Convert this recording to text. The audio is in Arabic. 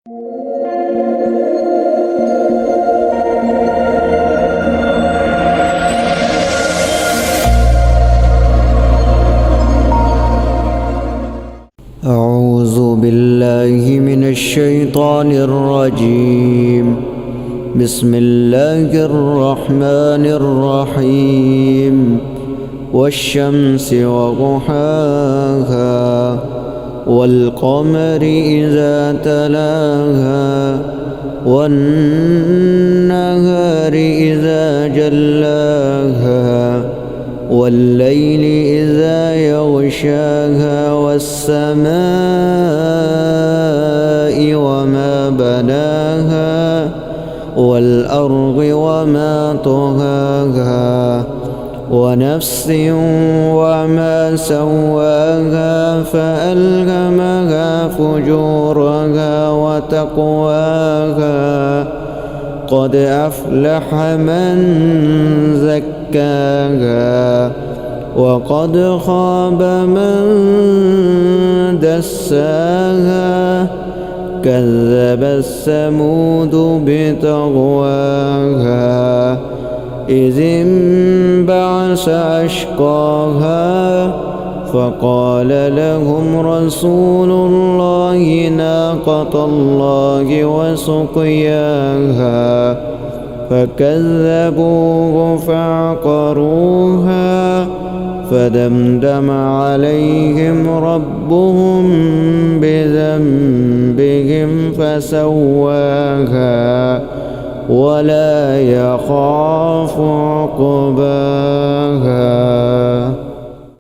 أعوذ بالله من الشيطان الرجيم. بسم الله الرحمن الرحيم. والشمس وضحاها والقمر إذا تلاها والنهار إذا جلاها والليل إذا يغشاها والسماء وما بناها والأرض وما طهاها ونفس وما سواها فألهمها فجورها وتقواها قد أفلح من زكاها وقد خاب من دساها كذب الثمود بطغواها إذ انبعث أشقاها فقال لهم رسول الله ناقة الله وسقياها فكذبوه فعقروها فدمدم عليهم ربهم بذنبهم فسواها ولا يخاف عقباها.